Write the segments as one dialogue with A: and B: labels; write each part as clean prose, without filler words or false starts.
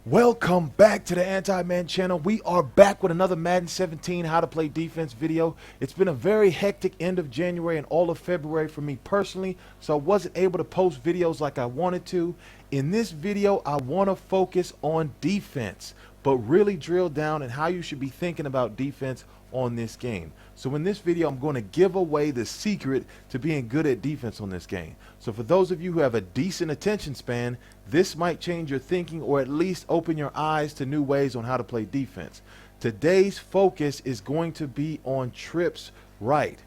A: Welcome back to the AntiMadden channel. We are back with another Madden 17 how to play defense video. It's been a very hectic end of January and all of February for me personally, so I wasn't able to post videos like I wanted to. In this video, I want to focus on defense, but really drill down on how you should be thinking about defense on this game. So in this video, I'm going to give away the secret to being good at defense on this game. So for those of you who have a decent attention span, this might change your thinking or at least open your eyes to new ways on how to play defense. Today's focus is going to be on trips right.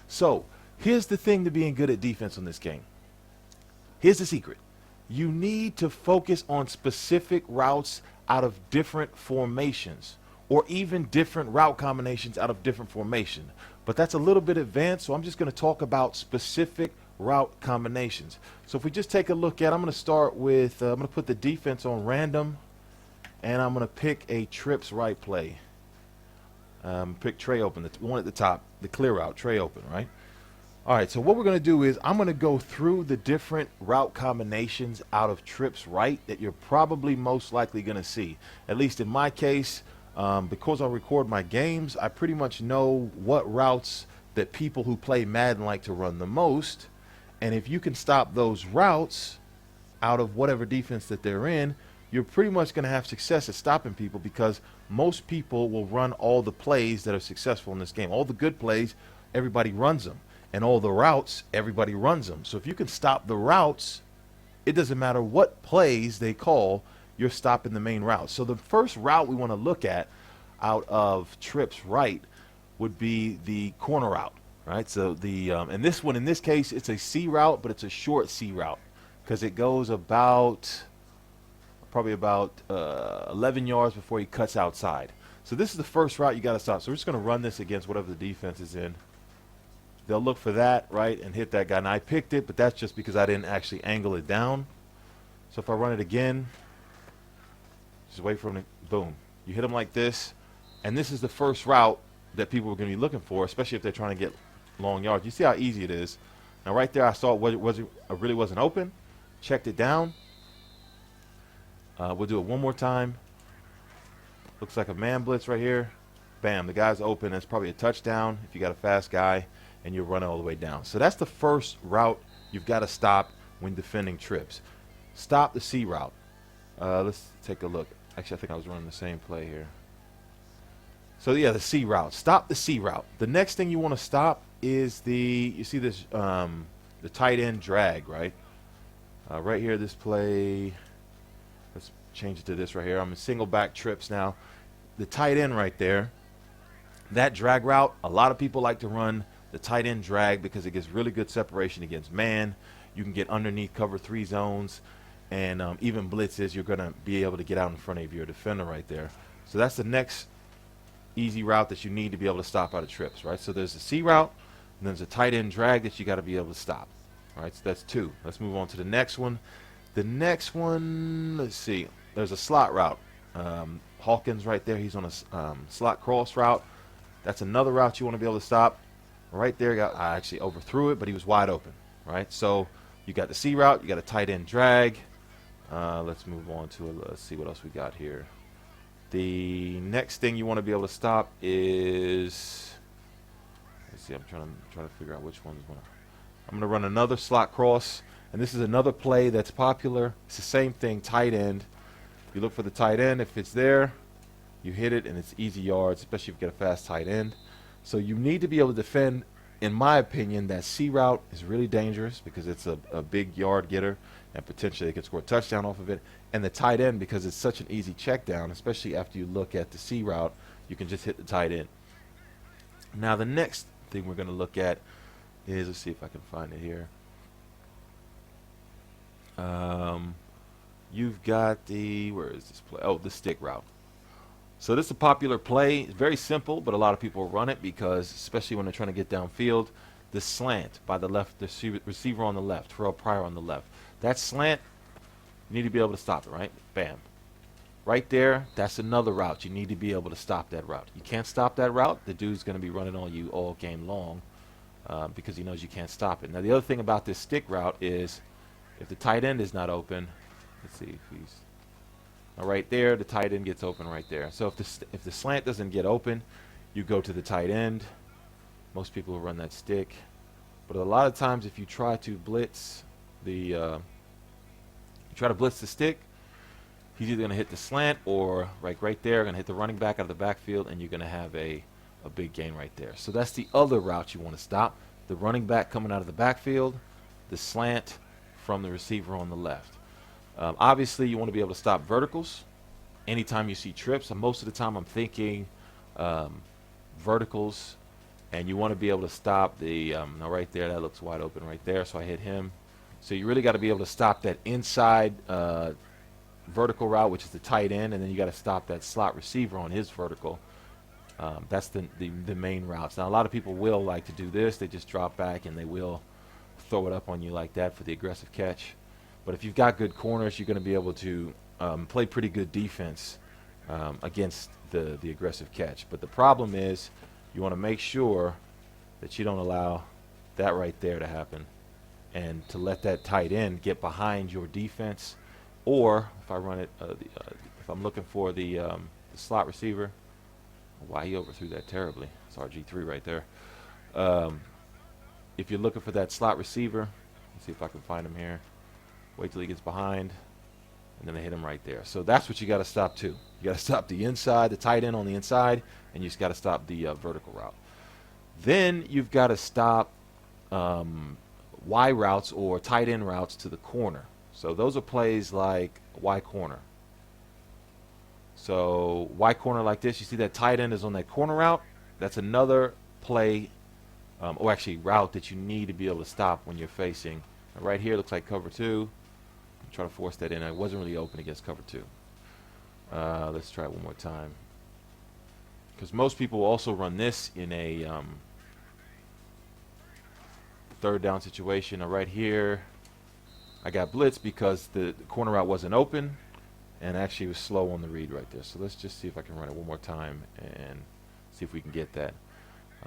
A: So here's the thing to being good at defense on this game. Here's the secret. You need to focus on specific routes out of different formations, or even different route combinations out of different formation. But that's a little bit advanced, so I'm just going to talk about specific route combinations. So if we just take a look at, I'm going to start with, I'm going to put the defense on random, and I'm going to pick a trips right play. Pick tray open, the one at the top, the clear route, tray open, right? All right, so what we're going to do is I'm going to go through the different route combinations out of trips right that you're probably most likely going to see. At least in my case, because I record my games, I pretty much know what routes that people who play Madden like to run the most. And if you can stop those routes out of whatever defense that they're in, you're pretty much going to have success at stopping people, because most people will run all the plays that are successful in this game. All the good plays, everybody runs them. And all the routes, everybody runs them. So if you can stop the routes, it doesn't matter what plays they call, you're stopping the main route. So the first route we want to look at out of trips right would be the corner route, right? So the and this one, in this case, it's a C route, but it's a short C route because it goes probably about 11 yards before he cuts outside. So this is the first route you got to stop. So we're just going to run this against whatever the defense is in. They'll look for that, right, and hit that guy. Now I picked it, but that's just because I didn't actually angle it down. So if I run it again, just wait for him to, boom. You hit him like this, and this is the first route that people are going to be looking for, especially if they're trying to get long yards. You see how easy it is. Now right there I saw it really wasn't open. Checked it down. We'll do it one more time. Looks like a man blitz right here. Bam, the guy's open. That's probably a touchdown if you got a fast guy and you're running all the way down. So that's the first route you've got to stop when defending trips. Stop the C route. Let's take a look. Actually, I think I was running the same play here. So yeah, the C route. Stop the C route. The next thing you want to stop is you see this, the tight end drag, right? Right here, this play. Let's change it to this right here. I'm in single back trips now. The tight end right there, that drag route, a lot of people like to run the tight end drag because it gives really good separation against man. You can get underneath cover 3 zones. And even blitzes, you're going to be able to get out in front of your defender right there. So that's the next easy route that you need to be able to stop out of trips, right? So there's the C route, and there's a tight end drag that you got to be able to stop. All right, so that's 2. Let's move on to the next one. The next one, let's see. There's a slot route. Hawkins right there, he's on a slot cross route. That's another route you want to be able to stop. Right there, I actually overthrew it, but he was wide open, right? So you got the C route, you got a tight end drag. Let's move on to let's see what else we got here. The next thing you want to be able to stop is, let's see, I'm trying to figure out which one's going to. I'm going to run another slot cross, and this is another play that's popular. It's the same thing, tight end. You look for the tight end. If it's there, you hit it, and it's easy yards, especially if you get a fast tight end. So you need to be able to defend. In my opinion, that C route is really dangerous because it's a big yard getter, and potentially they could score a touchdown off of it. And the tight end, because it's such an easy check down, especially after you look at the C route, you can just hit the tight end. Now the next thing we're going to look at is, let's see if I can find it here. You've got where is this play? Oh, the stick route. So this is a popular play. It's very simple, but a lot of people run it because, especially when they're trying to get downfield, the slant by the left, the receiver on the left, Terrell Pryor on the left. That slant, you need to be able to stop it, right? Bam. Right there, that's another route. You need to be able to stop that route. You can't stop that route, the dude's going to be running on you all game long because he knows you can't stop it. Now, the other thing about this stick route is if the tight end is not open, let's see if he's Now right there, the tight end gets open right there. So if the slant doesn't get open, you go to the tight end. Most people will run that stick. But a lot of times if you try to blitz the stick, he's either going to hit the slant or right there, going to hit the running back out of the backfield, and you're going to have a big gain right there. So that's the other route you want to stop. The running back coming out of the backfield, the slant from the receiver on the left. Obviously, you want to be able to stop verticals anytime you see trips. And most of the time I'm thinking verticals, and you want to be able to stop the now right there, that looks wide open right there, so I hit him. So you really got to be able to stop that inside vertical route, which is the tight end, and then you got to stop that slot receiver on his vertical. That's the main routes. Now a lot of people will like to do this. They just drop back and they will throw it up on you like that for the aggressive catch. But if you've got good corners, you're going to be able to play pretty good defense against the aggressive catch. But the problem is you want to make sure that you don't allow that right there to happen, and to let that tight end get behind your defense. Or if I run it, if I'm looking for the slot receiver, why he overthrew that terribly. It's RG3 right there. If you're looking for that slot receiver, let's see if I can find him here. Wait till he gets behind, and then I hit him right there. So that's what you got to stop too. You got to stop the inside, the tight end on the inside, and you just got to stop the vertical route. Then you've got to stop Y routes or tight end routes to the corner. So those are plays like Y corner. So Y corner like this, you see that tight end is on that corner route. That's another play, or actually route that you need to be able to stop when you're facing. Right here looks like cover 2. Try to force that in. It wasn't really open against cover 2. Let's try it one more time. Because most people will also run this in a third down situation. Now right here, I got blitz because the corner route wasn't open, and actually was slow on the read right there. So let's just see if I can run it one more time and see if we can get that.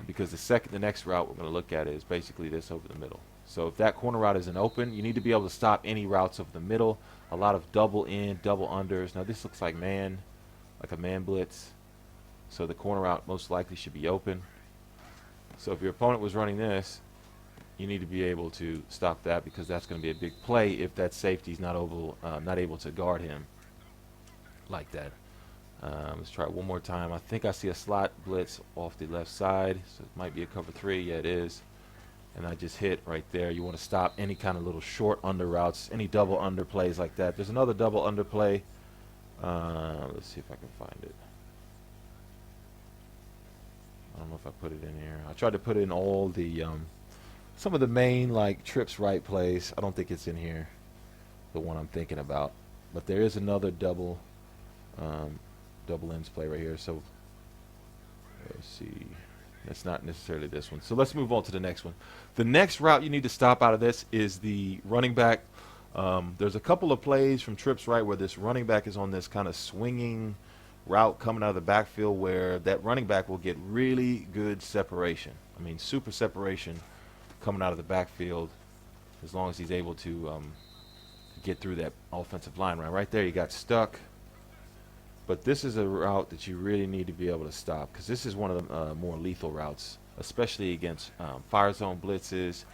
A: Because the next route we're going to look at is basically this over the middle. So if that corner route isn't open, you need to be able to stop any routes over the middle. A lot of double in, double unders. Now this looks like man, like a man blitz. So the corner route most likely should be open. So if your opponent was running this, you need to be able to stop that, because that's going to be a big play if that safety is not able to guard him like that. Let's try it one more time. I think I see a slot blitz off the left side, so it might be a cover 3. Yeah, it is. And I just hit right there. You want to stop any kind of little short under routes, any double under plays like that. There's another double under play. Let's see if I can find it. I don't know if I put it in here. I tried to put in all the some of the main like trips right plays. I don't think it's in here, the one I'm thinking about. But there is another double ends play right here. So let's see. That's not necessarily this one. So let's move on to the next one. The next route you need to stop out of this is the running back. There's a couple of plays from trips right where this running back is on this kind of swinging route coming out of the backfield, where that running back will get really good separation. I mean, super separation coming out of the backfield, as long as he's able to get through that offensive line. Right there, you got stuck. But this is a route that you really need to be able to stop, because this is one of the more lethal routes, especially against fire zone blitzes,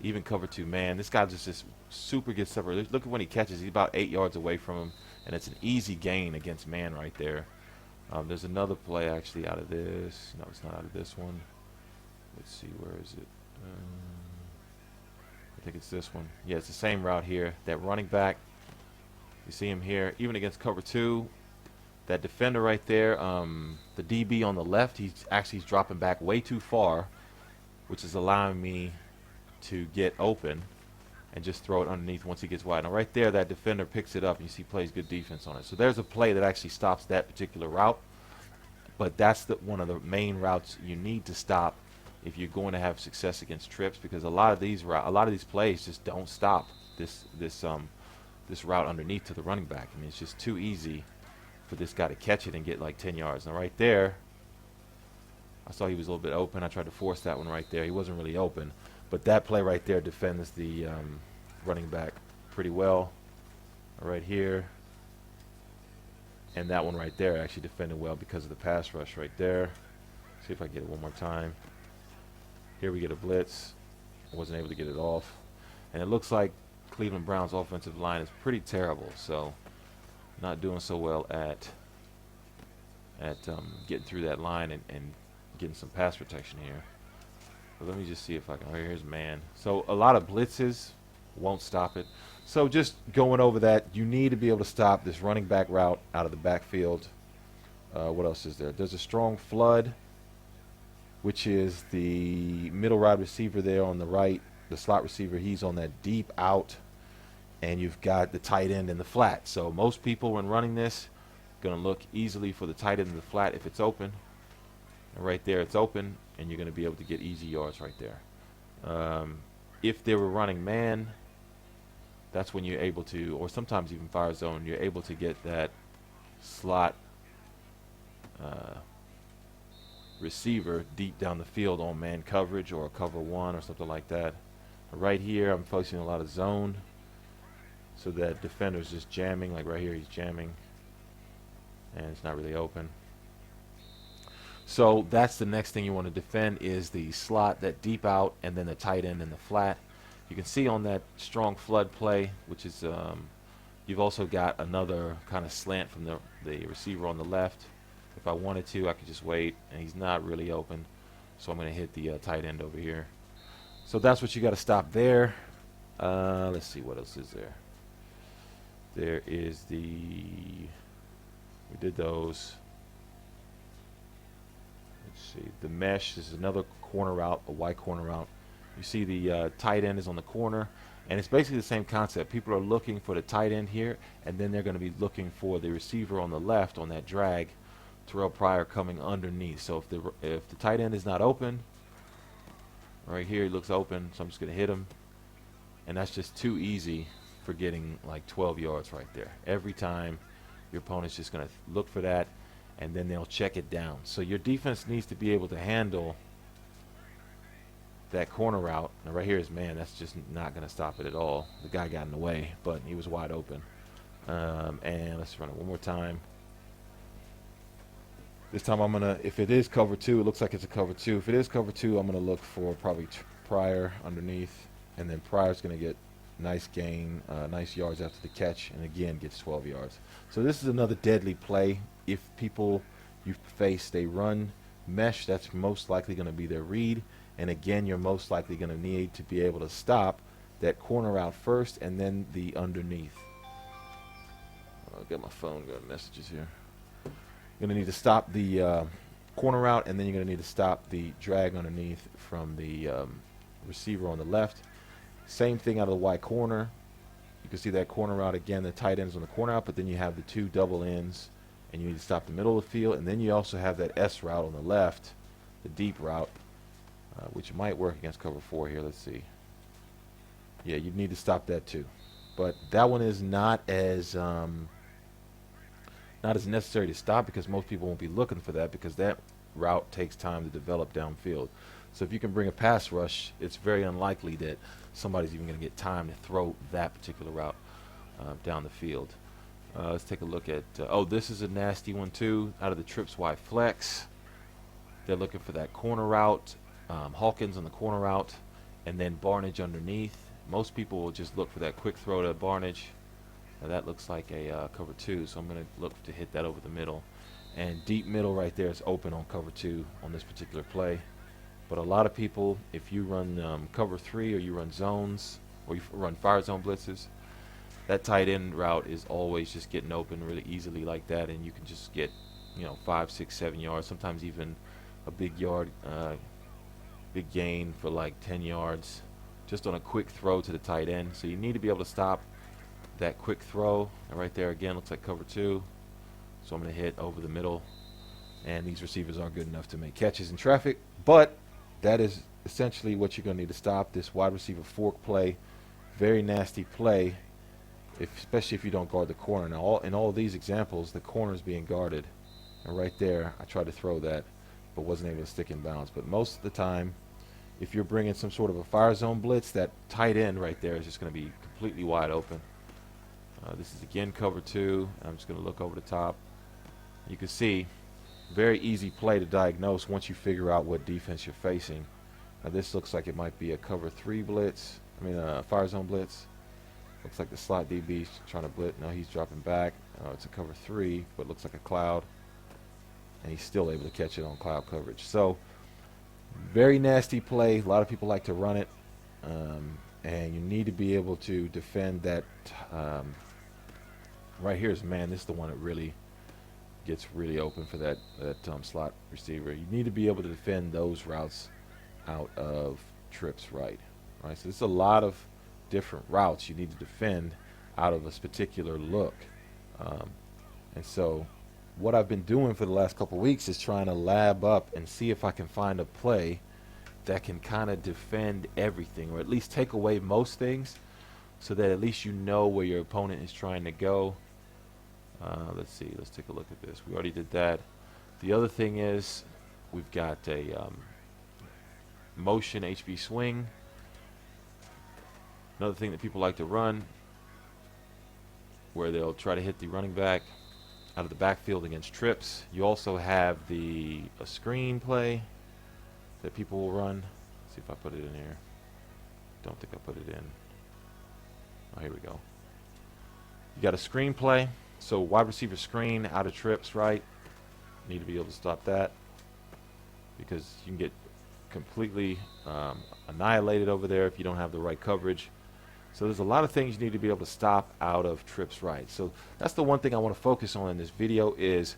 A: even cover 2 man. This guy just super gets separated. Look at when he catches. He's about 8 yards away from him, and it's an easy gain against man right there. There's another play actually out of this. No, it's not out of this one. Let's see, where is it? I think it's this one. Yeah, it's the same route here. That running back, you see him here, even against cover 2. That defender right there, the DB on the left, he's dropping back way too far, which is allowing me to get open and just throw it underneath once he gets wide. Now right there, that defender picks it up, and you see plays good defense on it. So there's a play that actually stops that particular route. But that's one of the main routes you need to stop if you're going to have success against trips, because a lot of these plays just don't stop this route underneath to the running back. I mean, it's just too easy for this guy to catch it and get like 10 yards. Now right there, I saw he was a little bit open. I tried to force that one right there. He wasn't really open, but that play right there defends the running back pretty well. Right here, And that one right there actually defended well because of the pass rush right there. See if I get it one more time. Here we get a blitz. Wasn't able to get it off. And it looks like Cleveland Browns offensive line is pretty terrible, so not doing so well at getting through that line and getting some pass protection here. But let me just see if I can. Oh, here's man. So a lot of blitzes won't stop it. So just going over that, you need to be able to stop this running back route out of the backfield. What else is there? There's a strong flood, which is the middle wide receiver there on the right, the slot receiver. He's on that deep out, and you've got the tight end in the flat. So most people, when running this, going to look easily for the tight end in the flat if it's open. And right there, it's open, and you're going to be able to get easy yards right there. If they were running man, that's when you're able to, or sometimes even fire zone, you're able to get that slot receiver deep down the field on man coverage or cover one or something like that. Right here, I'm focusing a lot of zone, so that defender's just jamming. Like right here, he's jamming, and it's not really open. So that's the next thing you want to defend is the slot, that deep out, and then the tight end in the flat. You can see on that strong flood play, which is you've also got another kind of slant from the receiver on the left. If I wanted to, I could just wait, and he's not really open, so I'm going to hit the tight end over here. So that's what you got to stop there. Let's see, what else is there. There is we did those. Let's see, the mesh is another corner route, a Y corner route. You see the tight end is on the corner, and it's basically the same concept. People are looking for the tight end here, and then they're going to be looking for the receiver on the left on that drag, Terrell Pryor coming underneath. So if the tight end is not open, right here he looks open, so I'm just going to hit him, and that's just too easy for getting like 12 yards right there. Every time your opponent's just going to look for that, and then they'll check it down. So your defense needs to be able to handle that corner route. Now right here is man, that's just not going to stop it at all. The guy got in the way, but he was wide open. And let's run it one more time. This time I'm going to, if it is cover two, it looks like it's a cover two. If it is cover two, I'm going to look for probably Pryor underneath, and then Pryor's going to get nice gain, nice yards after the catch, and again gets 12 yards. So this is another deadly play. If people you face, they run mesh, that's most likely going to be their read. And again, you're most likely going to need to be able to stop that corner out first and then the underneath. I'll get my phone, got messages here. You're going to need to stop the corner out, and then you're going to need to stop the drag underneath from the receiver on the left. Same thing out of the Y corner. You can see that corner out again, the tight ends on the corner out, but then you have the two double ends, and you need to stop the middle of the field. And then you also have that S route on the left, the deep route, which might work against cover four here. Let's see. Yeah, you need to stop that too. But that one is not as necessary to stop, because most people won't be looking for that, because that route takes time to develop downfield. So if you can bring a pass rush, it's very unlikely that somebody's even going to get time to throw that particular route down the field. Let's take a look at, oh, this is a nasty one too, out of the trips Y flex. They're looking for that corner route, Hawkins on the corner route, and then Barnage underneath. Most people will just look for that quick throw to Barnage. Now that looks like a cover two, so I'm going to look to hit that over the middle. And deep middle right there is open on cover two on this particular play. But a lot of people, if you run cover three, or you run zones, or you run fire zone blitzes, that tight end route is always just getting open really easily like that, and you can just get, 5, 6, 7 yards, sometimes even a big gain for like 10 yards just on a quick throw to the tight end. So you need to be able to stop that quick throw. And right there again looks like cover two, so I'm going to hit over the middle, and these receivers aren't good enough to make catches in traffic, but that is essentially what you're going to need to stop. This wide receiver fork play, very nasty play, especially if you don't guard the corner. Now in all of these examples, the corner is being guarded, and right there I tried to throw that but wasn't able to stick in bounds. But most of the time, if you're bringing some sort of a fire zone blitz, that tight end right there is just going to be completely wide open. This is again cover two. I'm just going to look over the top. you can see, very easy play to diagnose once you figure out what defense you're facing. Now this looks like it might be a cover 3 blitz. I mean a fire zone blitz. Looks like the slot DB's trying to blitz. No, he's dropping back. It's a cover 3, but looks like a cloud. And he's still able to catch it on cloud coverage. So very nasty play. A lot of people like to run it. And you need to be able to defend that. Right here is man. This is the one that really gets really open for that slot receiver. You need to be able to defend those routes out of trips right. Right. So there's a lot of different routes you need to defend out of this particular look. And so what I've been doing for the last couple weeks is trying to lab up and see if I can find a play that can kind of defend everything, or at least take away most things, so that at least you know where your opponent is trying to go. Let's see. Let's take a look at this. We already did that. The other thing is we've got a motion HB swing. Another thing that people like to run, where they'll try to hit the running back out of the backfield against trips. You also have a screen play that people will run. Let's see if I put it in here. Don't think I put it in. Oh, here we go. You got a screen play. So wide receiver screen out of trips, right? Need to be able to stop that, because you can get completely annihilated over there if you don't have the right coverage. So there's a lot of things you need to be able to stop out of trips right. So that's the one thing I want to focus on in this video, is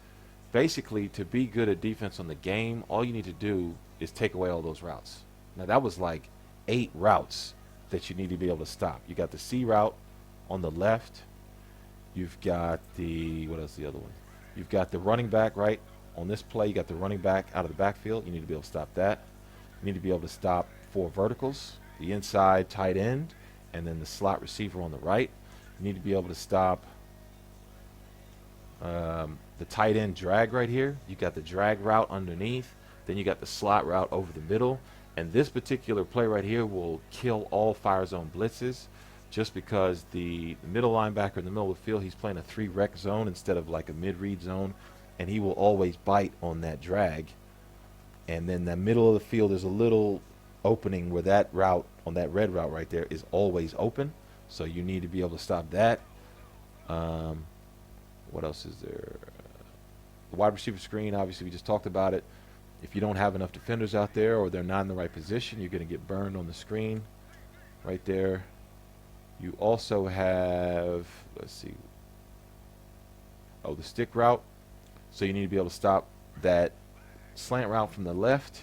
A: basically to be good at defense on the game, all you need to do is take away all those routes. Now that was like 8 routes that you need to be able to stop. You got the C route on the left. You've got the, what else is the other one? You've got the running back, right? On this play, you got the running back out of the backfield. You need to be able to stop that. You need to be able to stop 4 verticals, the inside tight end, and then the slot receiver on the right. You need to be able to stop the tight end drag right here. You got the drag route underneath. Then you got the slot route over the middle. And this particular play right here will kill all fire zone blitzes, just because the middle linebacker in the middle of the field, he's playing a 3 rec zone instead of like a mid-read zone, and he will always bite on that drag. And then the middle of the field is a little opening where that route, on that red route right there, is always open. So you need to be able to stop that. What else is there? The wide receiver screen, obviously we just talked about it. If you don't have enough defenders out there, or they're not in the right position, you're going to get burned on the screen right there. You also have, let's see, the stick route. So you need to be able to stop that slant route from the left,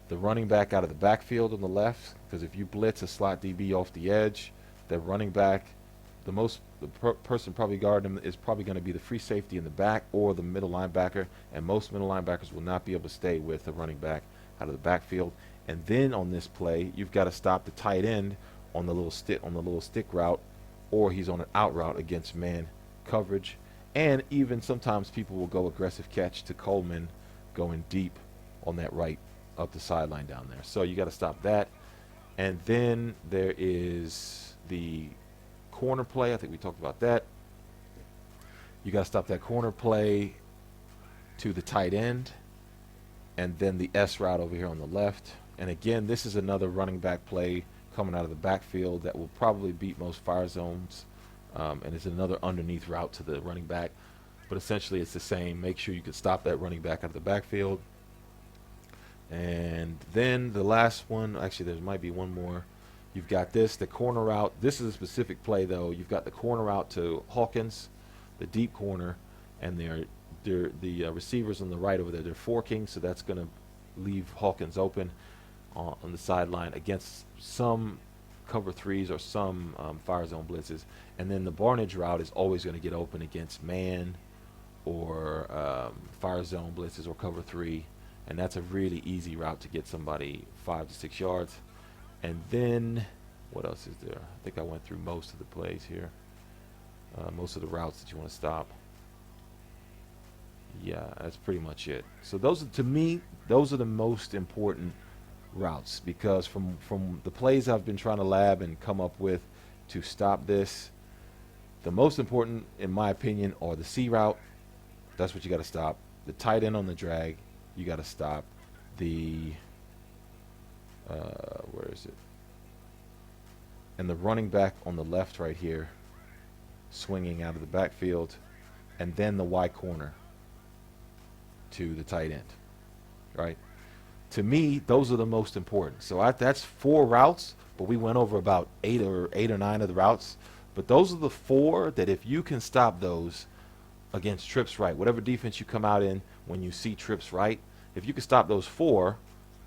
A: the running back out of the backfield on the left, because if you blitz a slot DB off the edge, the running back, the person probably guarding him is probably going to be the free safety in the back or the middle linebacker, and most middle linebackers will not be able to stay with the running back out of the backfield. And then on this play, you've got to stop the tight end on the little stick route, or he's on an out route against man coverage. And even sometimes people will go aggressive catch to Coleman going deep on that right up the sideline down there. So you got to stop that. And then there is the corner play. I think we talked about that. You got to stop that corner play to the tight end, and then the S route over here on the left. And again, this is another running back play coming out of the backfield that will probably beat most fire zones, and it's another underneath route to the running back, but essentially it's the same. Make sure you can stop that running back out of the backfield. And then the last one, actually there might be one more. You've got the corner route. This is a specific play though. You've got the corner route to Hawkins, the deep corner, and the receivers on the right over there, they're forking, so that's going to leave Hawkins open on the sideline against some cover 3s or some fire zone blitzes. And then the Barnage route is always going to get open against man or fire zone blitzes or cover 3, and that's a really easy route to get somebody 5 to 6 yards. And then what else is there? I think I went through most of the plays here, most of the routes that you want to stop. Yeah, that's pretty much it. So those are, to me, those are the most important routes, because from the plays I've been trying to lab and come up with to stop this, the most important in my opinion are the C route, That's what you got to stop. The tight end on the drag, you got to stop. The where is it? And the running back on the left right here, swinging out of the backfield, and then the Y corner to the tight end, right? To me, those are the most important. So that's 4 routes, but we went over about 8 or 9 of the routes. But those are the 4 that if you can stop those against trips right, whatever defense you come out in when you see trips right, if you can stop those 4,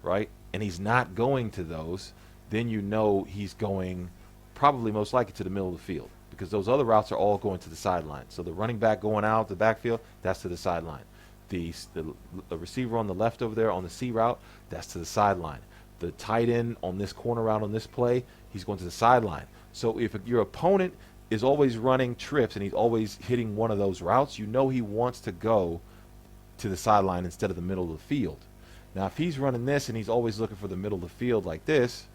A: right, and he's not going to those, then you know he's going probably most likely to the middle of the field, because those other routes are all going to the sideline. So the running back going out the backfield, that's to the sideline. The receiver on the left over there on the C route, that's to the sideline. The tight end on this corner route on this play, he's going to the sideline. So if your opponent is always running trips and he's always hitting one of those routes, you know he wants to go to the sideline instead of the middle of the field. Now, if he's running this and he's always looking for the middle of the field like this,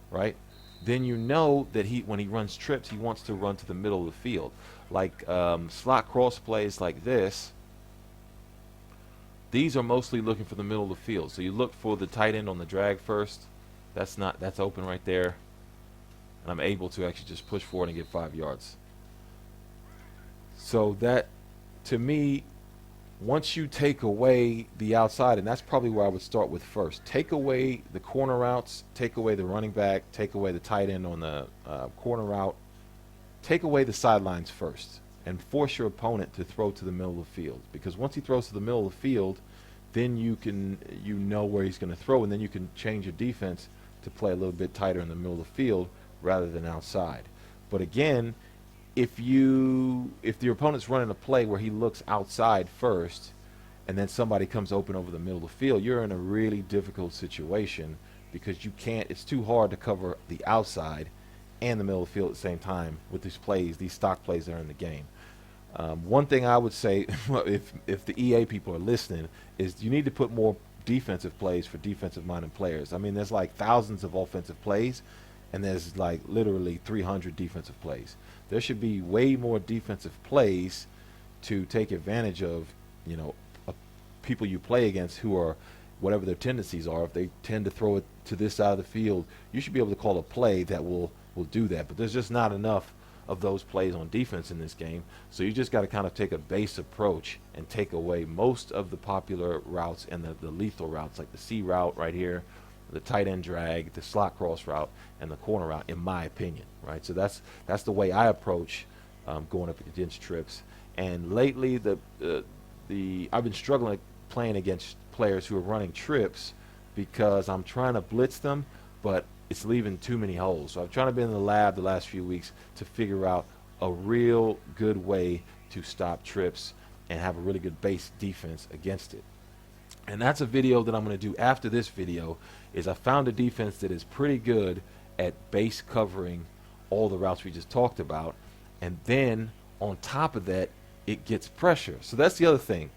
A: right, then you know that when he runs trips, he wants to run to the middle of the field. Like slot cross plays like this, these are mostly looking for the middle of the field. So you look for the tight end on the drag first. That's open right there. And I'm able to actually just push forward and get 5 yards. So that, to me, once you take away the outside, and that's probably where I would start with first. Take away the corner routes, take away the running back, take away the tight end on the corner route. Take away the sidelines first and force your opponent to throw to the middle of the field. Because once he throws to the middle of the field, then you know where he's going to throw, and then you can change your defense to play a little bit tighter in the middle of the field rather than outside. But again, if your opponent's running a play where he looks outside first and then somebody comes open over the middle of the field, you're in a really difficult situation, because it's too hard to cover the outside and the middle of the field at the same time with these stock plays that are in the game. One thing I would say, if the EA people are listening, is you need to put more defensive plays for defensive-minded players. I mean, there's like thousands of offensive plays, and there's like literally 300 defensive plays. There should be way more defensive plays to take advantage of, people you play against who are, whatever their tendencies are. If they tend to throw it to this side of the field, you should be able to call a play that will do that. But there's just not enough of those plays on defense in this game. So you just got to kind of take a base approach and take away most of the popular routes and the lethal routes, like the C route right here, the tight end drag, the slot cross route, and the corner route, in my opinion, right? So that's the way I approach going up against trips. And lately, I've been struggling playing against players who are running trips, because I'm trying to blitz them, but it's leaving too many holes. So I'm trying to be in the lab the last few weeks to figure out a real good way to stop trips and have a really good base defense against it. And that's a video that I'm going to do after this video. Is I found a defense that is pretty good at base covering all the routes we just talked about, and then on top of that, it gets pressure. So that's the other thing.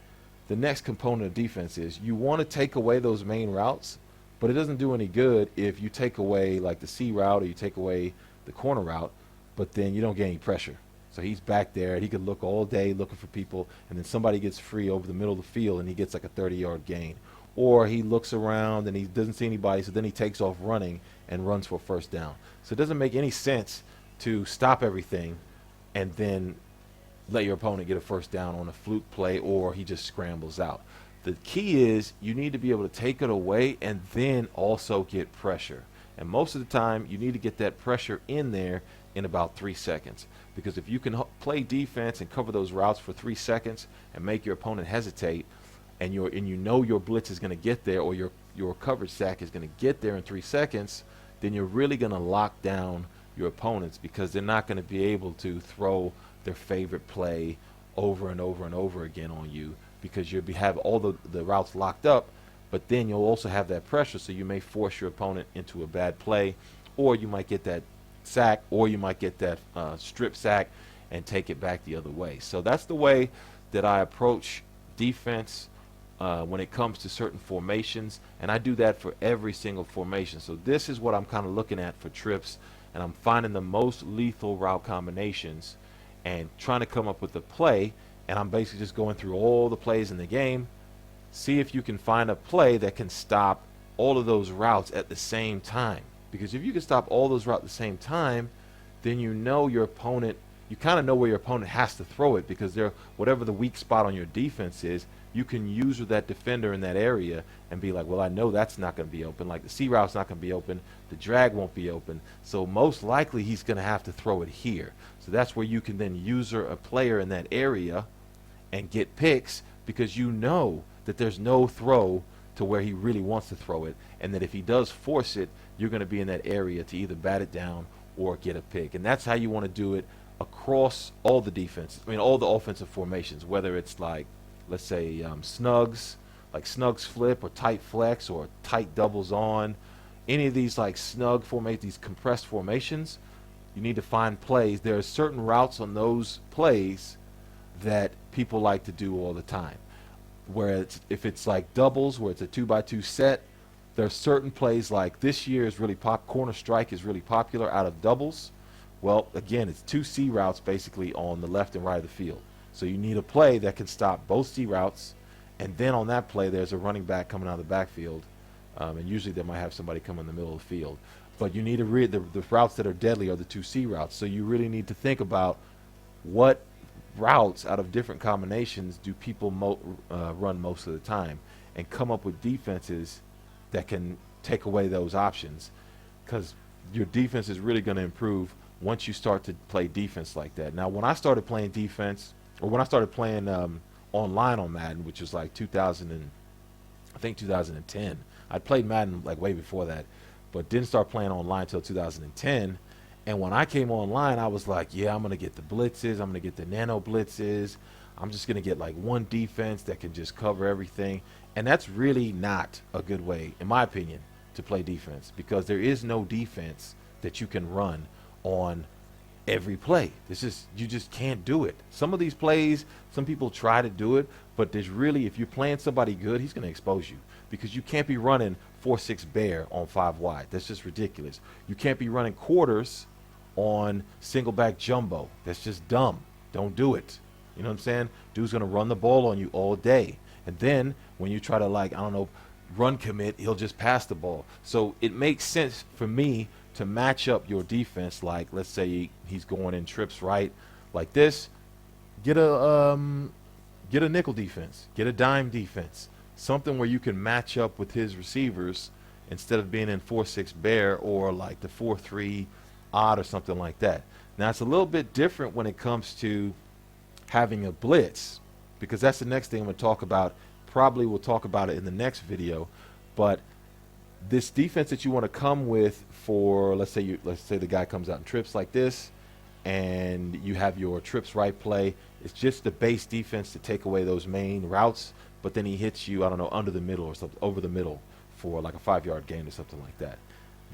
A: The next component of defense is you want to take away those main routes, but it doesn't do any good if you take away like the C route or you take away the corner route, but then you don't get any pressure. So he's back there and he could look all day looking for people, and then somebody gets free over the middle of the field and he gets like a 30-yard gain. Or he looks around and he doesn't see anybody, so then he takes off running and runs for a first down. So it doesn't make any sense to stop everything and then let your opponent get a first down on a fluke play, or he just scrambles out. The key is you need to be able to take it away and then also get pressure. And most of the time, you need to get that pressure in there in about 3 seconds. Because if you can play defense and cover those routes for 3 seconds and make your opponent hesitate, and you know your blitz is going to get there, or your coverage sack is going to get there in 3 seconds, then you're really going to lock down your opponents, because they're not going to be able to throw their favorite play over and over and over again on you, because you'll have all the routes locked up, but then you'll also have that pressure, so you may force your opponent into a bad play, or you might get that sack, or you might get that strip sack and take it back the other way. So that's the way that I approach defense when it comes to certain formations, and I do that for every single formation. So this is what I'm kind of looking at for trips, and I'm finding the most lethal route combinations and trying to come up with a play, and I'm basically just going through all the plays in the game. See if you can find a play that can stop all of those routes at the same time. Because if you can stop all those routes at the same time, then you know your opponent, you kind of know where your opponent has to throw it, because they're, whatever the weak spot on your defense is, you can use with that defender in that area and be like, well, I know that's not going to be open. Like the C route's not going to be open. The drag won't be open. So most likely he's going to have to throw it here. So that's where you can then user a player in that area and get picks, because you know that there's no throw to where he really wants to throw it, and that if he does force it, you're going to be in that area to either bat it down or get a pick. And that's how you want to do it across all the defenses. I mean, all the offensive formations, whether it's like, let's say snugs, like snugs flip or tight flex or tight doubles on, any of these like snug formation, these compressed formations, you need to find plays. There are certain routes on those plays that people like to do all the time. Whereas if it's like doubles, where it's a 2x2 set, there are certain plays like this year is really corner strike is really popular out of doubles. Well, again, it's 2 C routes basically on the left and right of the field. So you need a play that can stop both C routes, and then on that play there's a running back coming out of the backfield, and usually they might have somebody come in the middle of the field. But you need to read the routes that are deadly are the 2 C routes. So you really need to think about what routes out of different combinations do people run most of the time, and come up with defenses that can take away those options, because your defense is really going to improve once you start to play defense like that. Now, when I started playing defense, or when I started playing online on Madden, which was like 2010. I played Madden like way before that, but didn't start playing online until 2010. And when I came online, I was like, yeah, I'm going to get the blitzes. I'm going to get the nano blitzes. I'm just going to get like one defense that can just cover everything. And that's really not a good way, in my opinion, to play defense, because there is no defense that you can run on every play. You just can't do it. Some of these plays, some people try to do it, but there's really, if you're playing somebody good, he's going to expose you, because you can't be running 4-6 bear on 5 wide. That's just ridiculous. You can't be running quarters on single back jumbo. That's just dumb. Don't do it. You know what I'm saying? Dude's going to run the ball on you all day. And then when you try to, like, I don't know, run commit, he'll just pass the ball. So it makes sense for me to match up your defense. Like, let's say he's going in trips right like this. Get a nickel defense. Get a dime defense. Something where you can match up with his receivers instead of being in 4-6 bear or like the 4-3 odd or something like that. Now, it's a little bit different when it comes to having a blitz, because that's the next thing I'm going to talk about. Probably we'll talk about it in the next video. But this defense that you want to come with for, let's say the guy comes out in trips like this, and you have your trips right play. It's just the base defense to take away those main routes, but then he hits you, I don't know, under the middle or something, over the middle for like a 5-yard gain or something like that.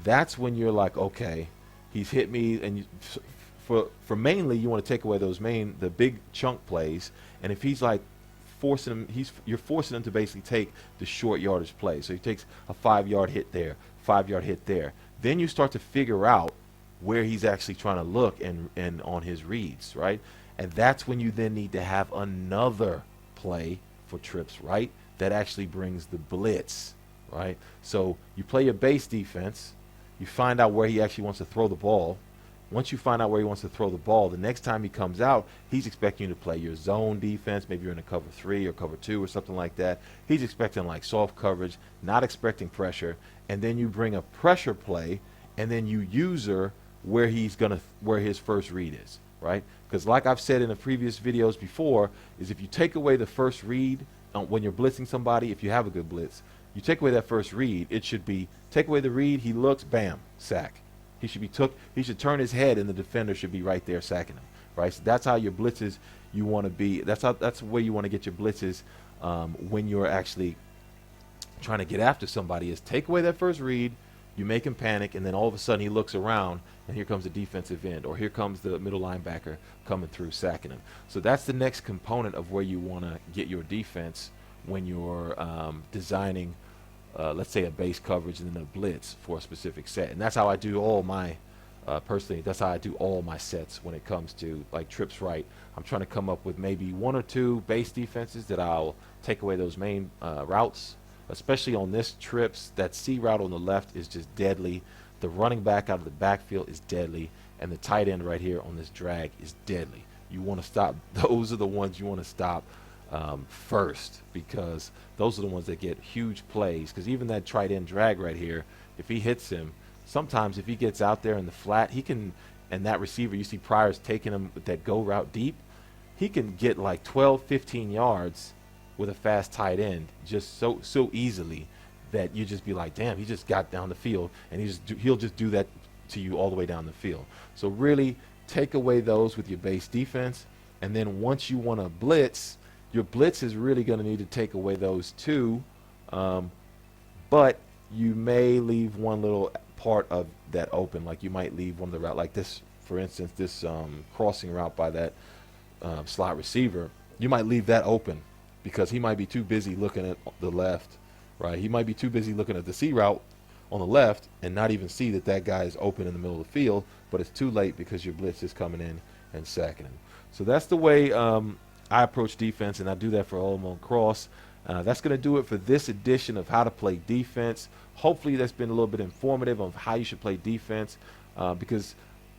A: That's when you're like, okay, he's hit me, and for mainly you want to take away those the big chunk plays, and if he's like forcing him, you're forcing him to basically take the short yardage play. So he takes a 5-yard hit there, 5-yard hit there. Then you start to figure out where he's actually trying to look and on his reads, right? And that's when you then need to have another play for trips, right? That actually brings the blitz, right? So you play your base defense, you find out where he actually wants to throw the ball. Once you find out where he wants to throw the ball, the next time he comes out, he's expecting you to play your zone defense. Maybe you're in a cover 3 or cover 2 or something like that. He's expecting like soft coverage, not expecting pressure. And then you bring a pressure play, and then you user where his first read is, right? Because like I've said in the previous videos before, is if you take away the first read when you're blitzing somebody, if you have a good blitz, you take away that first read, it should be take away the read, he looks, bam, sack. He should turn his head, and the defender should be right there sacking him, right? So that's how your blitzes you want to be. That's the way you want to get your blitzes when you're actually trying to get after somebody, is take away that first read, you make him panic, and then all of a sudden he looks around, and here comes the defensive end, or here comes the middle linebacker coming through sacking him. So that's the next component of where you want to get your defense when you're designing let's say a base coverage and then a blitz for a specific set. And that's how I do all my Personally, that's how I do all my sets when it comes to like trips right. I'm trying to come up with maybe one or two base defenses that I'll take away those main routes, especially on this trips. That C route on the left is just deadly. The running back out of the backfield is deadly, and the tight end right here on this drag is deadly. You want to stop. Those are the ones you want to stop first, because those are the ones that get huge plays. Because even that tight end drag right here, if he hits him, sometimes if he gets out there in the flat, he can, and that receiver, you see Pryor's taking him with that go route deep, he can get like 12, 15 yards with a fast tight end just so easily that you just be like, damn, he just got down the field, and he'll just do that to you all the way down the field. So really take away those with your base defense, and then once you want to blitz, your blitz is really going to need to take away those too, but you may leave one little part of that open. Like you might leave one of the route, like this, for instance, this crossing route by that slot receiver, you might leave that open because he might be too busy looking at the left, right? He might be too busy looking at the C route on the left and not even see that that guy is open in the middle of the field, but it's too late because your blitz is coming in and sacking him. So that's the way I approach defense, and I do that for all on cross. That's going to do it for this edition of How to Play Defense. Hopefully that's been a little bit informative of how you should play defense, because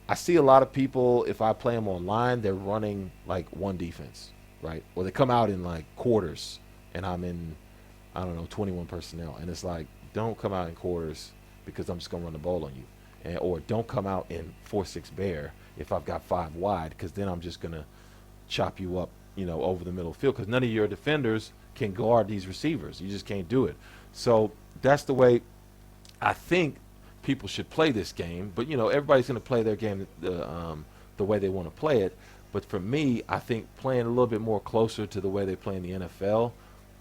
A: I see a lot of people, if I play them online, they're running like one defense, right? Or they come out in like quarters, and I'm in, I don't know, 21 personnel. And it's like, don't come out in quarters because I'm just going to run the ball on you. Or don't come out in 4-6 bear if I've got 5 wide, because then I'm just going to chop you up, you know, over the middle field, because none of your defenders can guard these receivers. You just can't do it. So that's the way I think people should play this game. But, you know, everybody's going to play their game the way they want to play it. But for me, I think playing a little bit more closer to the way they play in the NFL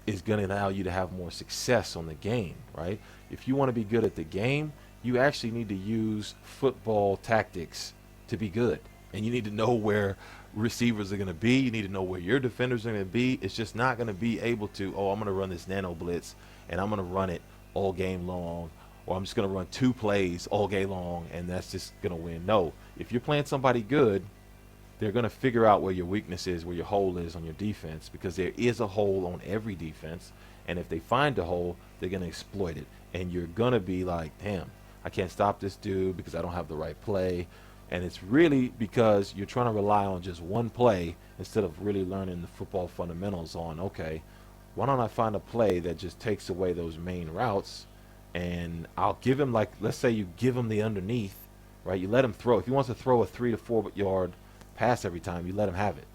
A: is going to allow you to have more success on the game, right? If you want to be good at the game, you actually need to use football tactics to be good. And you need to know where receivers are going to be. You need to know where your defenders are going to be. It's just not going to be able to, oh, I'm going to run this nano blitz and I'm going to run it all game long, or I'm just going to run 2 plays all game long and that's just going to win. No, if you're playing somebody good, they're going to figure out where your weakness is, where your hole is on your defense, because there is a hole on every defense, and if they find a hole, they're going to exploit it. And you're going to be like, damn, I can't stop this dude because I don't have the right play. And it's really because you're trying to rely on just one play instead of really learning the football fundamentals on, okay, why don't I find a play that just takes away those main routes, and I'll give him, like, let's say you give him the underneath, right? You let him throw. If he wants to throw a 3 to 4 yard pass every time, you let him have it.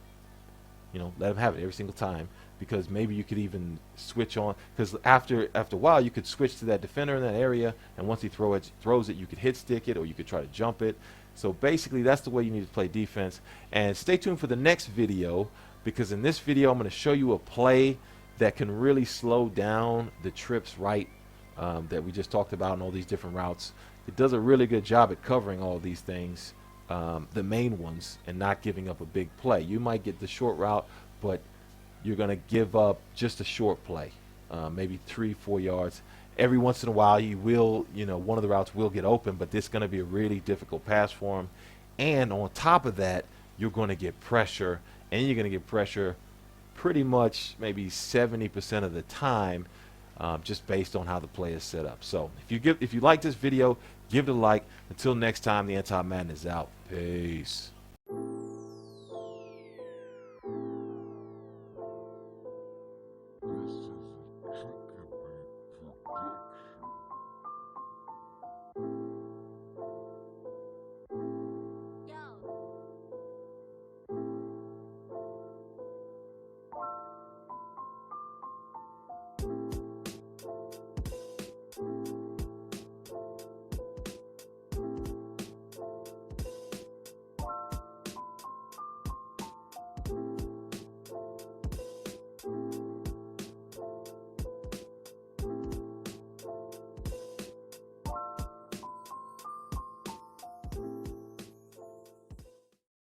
A: You know, let him have it every single time, because maybe you could even switch on, because after a while you could switch to that defender in that area, and once he throws it, you could hit stick it or you could try to jump it. So basically that's the way you need to play defense. And stay tuned for the next video, because in this video I'm going to show you a play that can really slow down the trips right that we just talked about and all these different routes. It does a really good job at covering all these things, the main ones, and not giving up a big play. You might get the short route, but you're going to give up just a short play, maybe 3-4 yards. Every once in a while you will, you know, one of the routes will get open, but this is going to be a really difficult pass for him. And on top of that, you're going to get pressure, and you're going to get pressure pretty much maybe 70% of the time, just based on how the play is set up. So if you like this video, give it a like. Until next time, the AntiMadden is out. Peace.